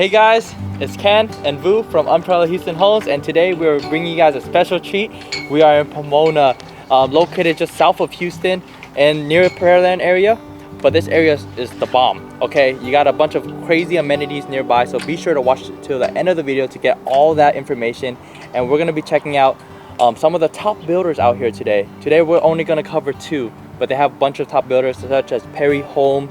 Hey guys, it's Ken and Vu from Umbrella Houston Homes, and today we're bringing you guys a special treat. We are in Pomona, located just south of Houston and near the Pearland area. But this area is the bomb, okay? You got a bunch of crazy amenities nearby, so be sure to watch till the end of the video to get all that information. And we're gonna be checking out some of the top builders out here today. Today we're only gonna cover two, but they have a bunch of top builders such as Perry Home,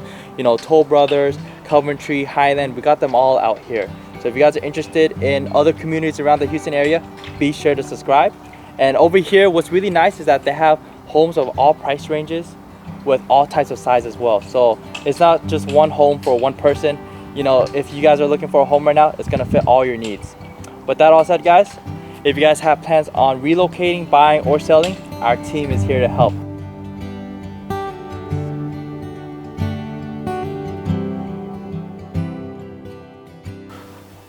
Toll Brothers, Coventry, Highland. We got them all out here. So if you guys are interested in other communities around the Houston area, be sure to subscribe. And over here, what's really nice is that they have homes of all price ranges with all types of size as well. So it's not just one home for one person. If you guys are looking for a home right now, it's gonna fit all your needs. With that all said, guys, if you guys have plans on relocating, buying, or selling, our team is here to help.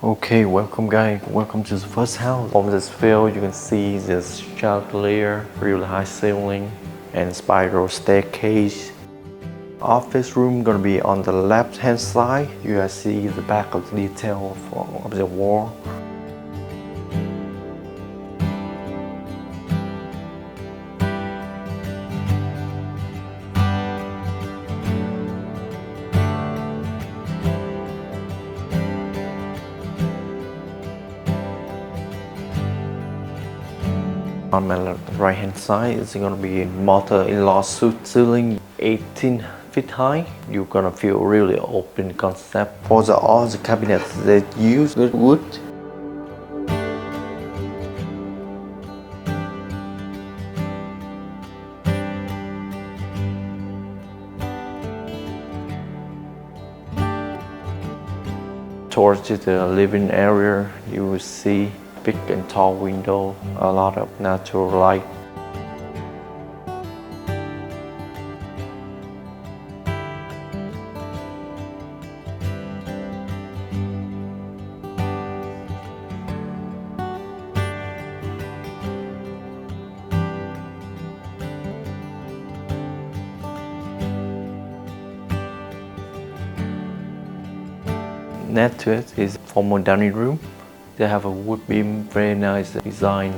Okay, welcome guys, welcome to the first house. From this view you can see this chandelier, really high ceiling and spiral staircase. Office room gonna be on the left hand side. You guys see the back of the detail of the wall. On my right hand side, it's gonna be mother-in-law suite ceiling, 18 feet high. You're gonna feel really open concept. For all the cabinets, they use good wood. Towards the living area, you will see big and tall window, a lot of natural light. Next to it is formal dining room. They have a wood beam, very nice design.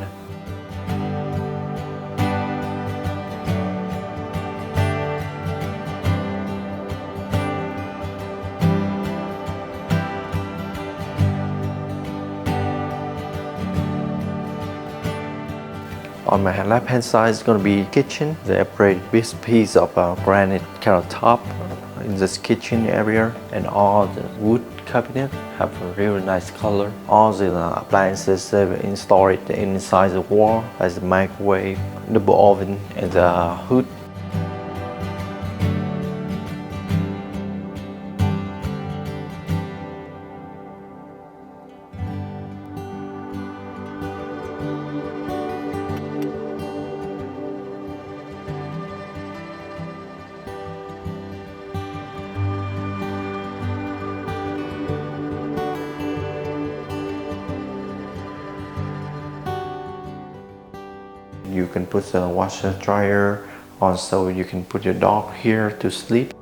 On my left hand side is going to be kitchen. They upgraded this piece of granite countertop in this kitchen area, and all the wood cabinet have a really nice color. All the appliances they installed inside the wall, as the microwave, double oven, and the hood. You can put the washer dryer, also you can put your dog here to sleep.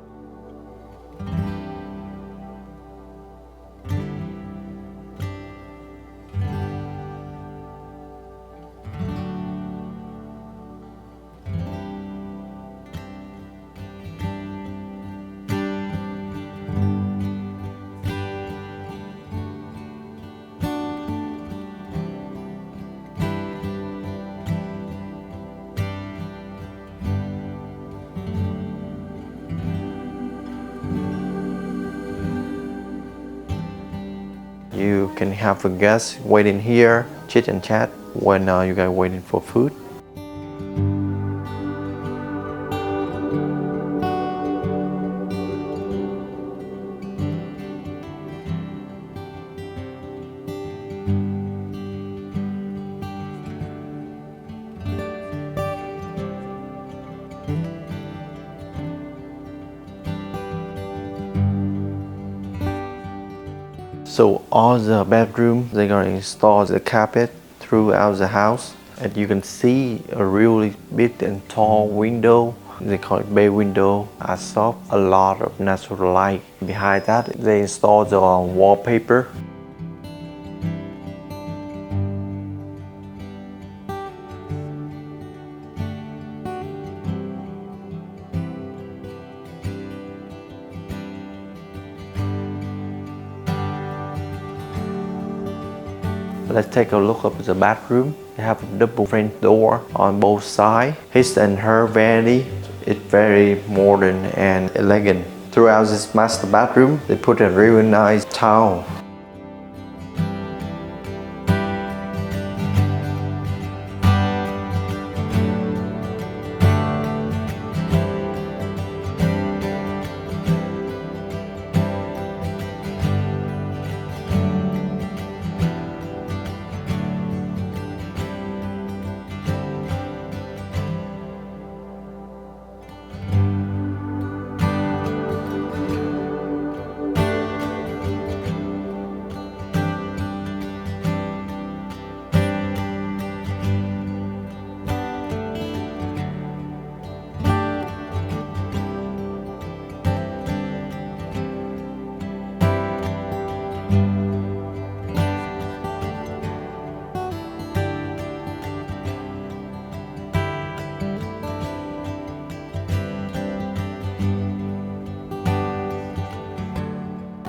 You can have a guest waiting here, chit and chat when you guys waiting for food. So all the bedrooms, they're gonna install the carpet throughout the house. And you can see a really big and tall window. They call it bay window. I saw a lot of natural light. Behind that, they installed the wallpaper. Let's take a look at the bathroom. They have a double French door on both sides. His and her vanity is very modern and elegant. Throughout this master bathroom, they put a really nice towel.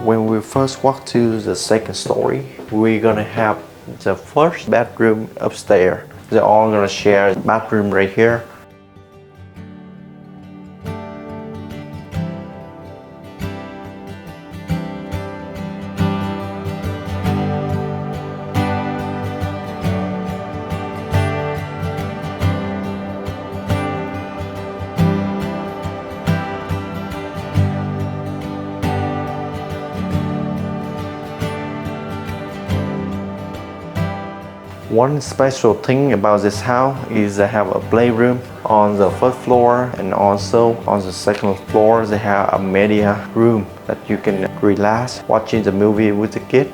When we first walk to the second story, we're gonna have the first bedroom upstairs. They're all gonna share the bathroom right here. One special thing about this house is they have a playroom on the first floor, and also on the second floor they have a media room that you can relax watching the movie with the kid.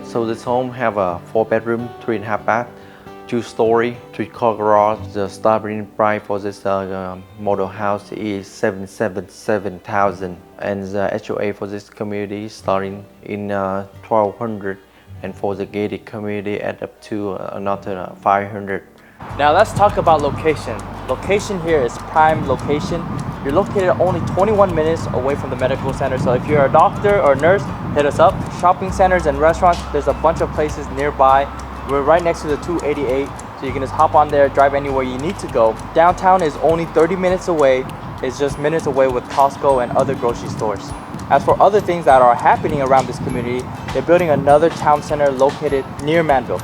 So this home have a 4-bedroom, 3.5 bath, 2-story, 3-car garage. The starting price for this model house is $77,000, and the HOA for this community is starting in $1,200, and for the gated community add up to another $500. Now let's talk about location. Location here is prime location. You're located only 21 minutes away from the medical center, so if you're a doctor or nurse, hit us up. Shopping centers and restaurants, there's a bunch of places nearby. We're right next to the 288, so you can just hop on there, drive anywhere you need to go. Downtown is only 30 minutes away. It's just minutes away with Costco and other grocery stores. As for other things that are happening around this community, they're building another town center located near Manvel.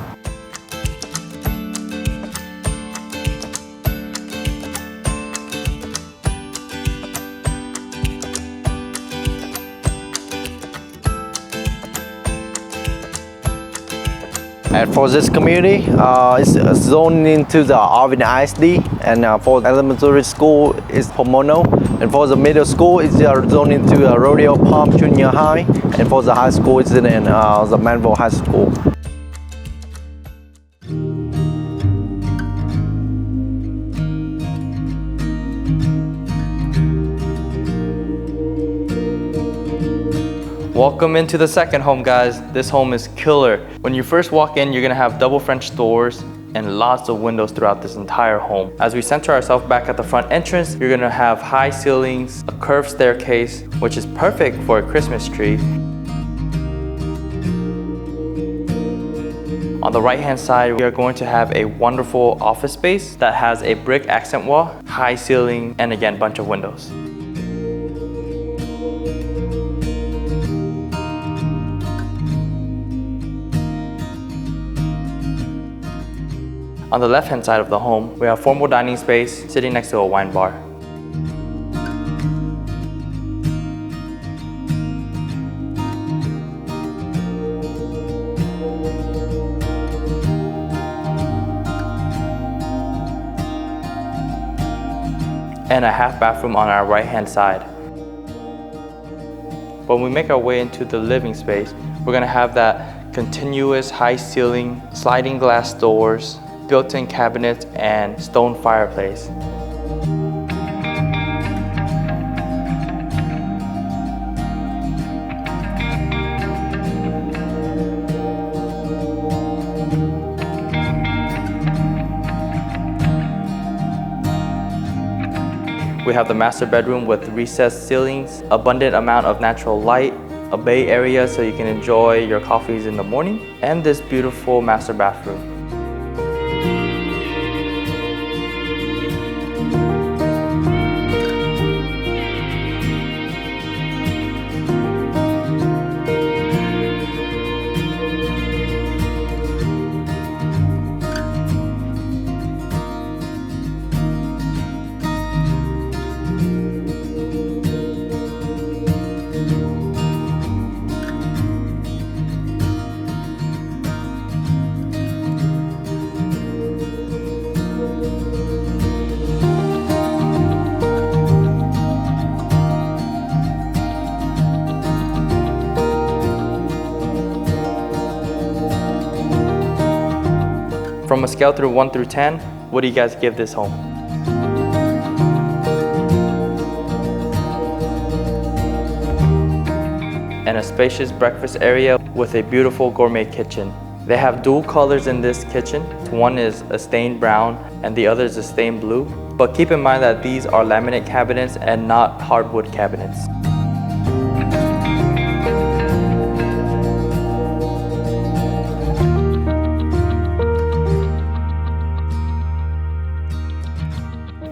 And for this community, it's zoned into the Arvin ISD, and for the elementary school, it's Pomona, and for the middle school, it's zoned into Rodeo Palm Junior High, and for the high school, it's in the Manvel High School. Welcome into the second home, guys. This home is killer. When you first walk in, you're gonna have double French doors and lots of windows throughout this entire home. As we center ourselves back at the front entrance, you're gonna have high ceilings, a curved staircase, which is perfect for a Christmas tree. On the right-hand side, we are going to have a wonderful office space that has a brick accent wall, high ceiling, and again, bunch of windows. On the left-hand side of the home, we have formal dining space sitting next to a wine bar. And a half bathroom on our right-hand side. When we make our way into the living space, we're gonna have that continuous high ceiling, sliding glass doors, built-in cabinets, and stone fireplace. We have the master bedroom with recessed ceilings, abundant amount of natural light, a bay area so you can enjoy your coffees in the morning, and this beautiful master bathroom. From a scale through 1 through 10, what do you guys give this home? And a spacious breakfast area with a beautiful gourmet kitchen. They have dual colors in this kitchen. One is a stained brown and the other is a stained blue. But keep in mind that these are laminate cabinets and not hardwood cabinets.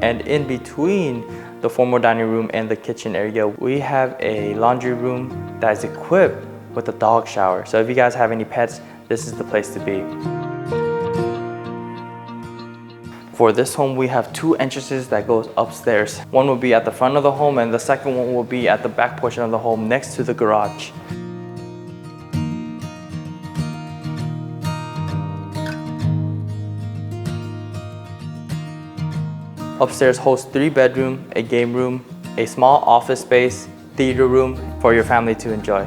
And in between the formal dining room and the kitchen area, we have a laundry room that is equipped with a dog shower. So if you guys have any pets, this is the place to be. For this home, we have 2 entrances that goes upstairs. One will be at the front of the home and the second one will be at the back portion of the home next to the garage. Upstairs hosts 3 bedrooms, a game room, a small office space, theater room for your family to enjoy.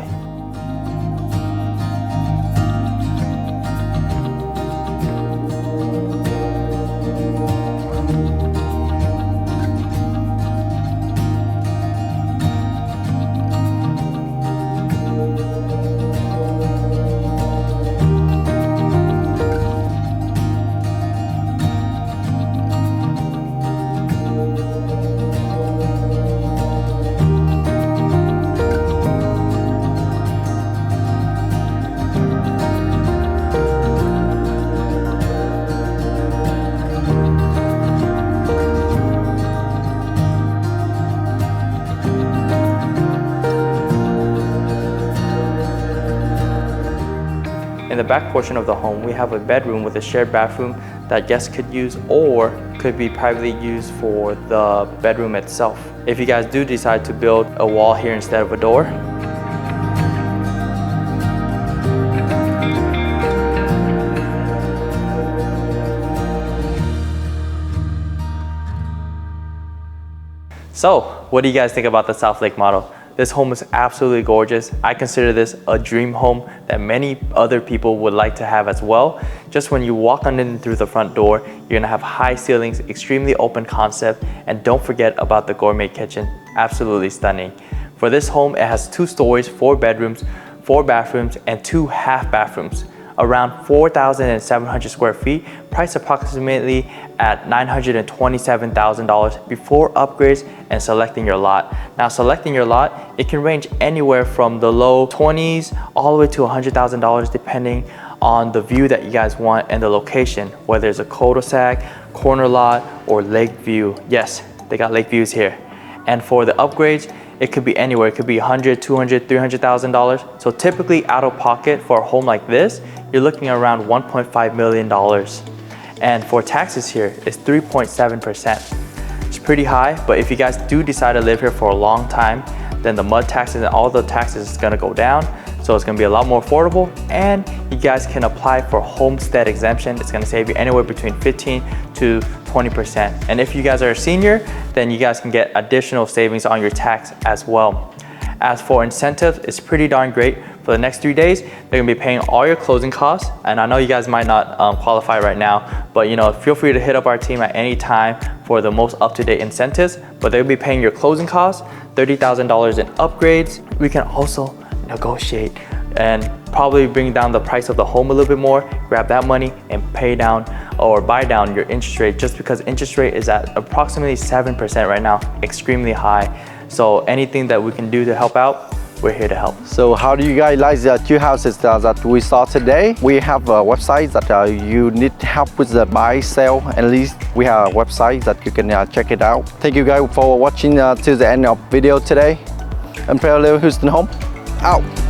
In the back portion of the home, we have a bedroom with a shared bathroom that guests could use or could be privately used for the bedroom itself. If you guys do decide to build a wall here instead of a door. So, what do you guys think about the South Lake model? This home is absolutely gorgeous. I consider this a dream home that many other people would like to have as well. Just when you walk on in through the front door, you're gonna have high ceilings, extremely open concept, and don't forget about the gourmet kitchen. Absolutely stunning. For this home, it has 2 stories, 4 bedrooms, 4 bathrooms, and 2 half bathrooms. Around 4,700 square feet, priced approximately at $927,000 before upgrades and selecting your lot. Now, selecting your lot, it can range anywhere from the low 20s all the way to $100,000 depending on the view that you guys want and the location, whether it's a cul-de-sac, corner lot, or lake view. Yes, they got lake views here. And for the upgrades, it could be anywhere. It could be $100,000, $200,000, $300,000. So typically out of pocket for a home like this, you're looking around $1.5 million. And for taxes here, it's 3.7%. It's pretty high, but if you guys do decide to live here for a long time, then the mud taxes and all the taxes is gonna go down. So it's gonna be a lot more affordable, and you guys can apply for homestead exemption. It's gonna save you anywhere between 15 to 20%. And if you guys are a senior, then you guys can get additional savings on your tax as well. As for incentives, it's pretty darn great. For the next 3 days, they're gonna be paying all your closing costs. And I know you guys might not qualify right now, But you know, feel free to hit up our team at any time for the most up-to-date incentives, but they'll be paying your closing costs, $30,000 in upgrades. We can also negotiate and probably bring down the price of the home a little bit more, grab that money and pay down or buy down your interest rate, just because interest rate is at approximately 7% right now, extremely high. So anything that we can do to help out, we're here to help. So how do you guys like the two houses that we saw today? We have a website that you need help with the buy, sell, and lease. We have a website that you can check it out. Thank you guys for watching to the end of video today. Unparalleled Houston Home, out.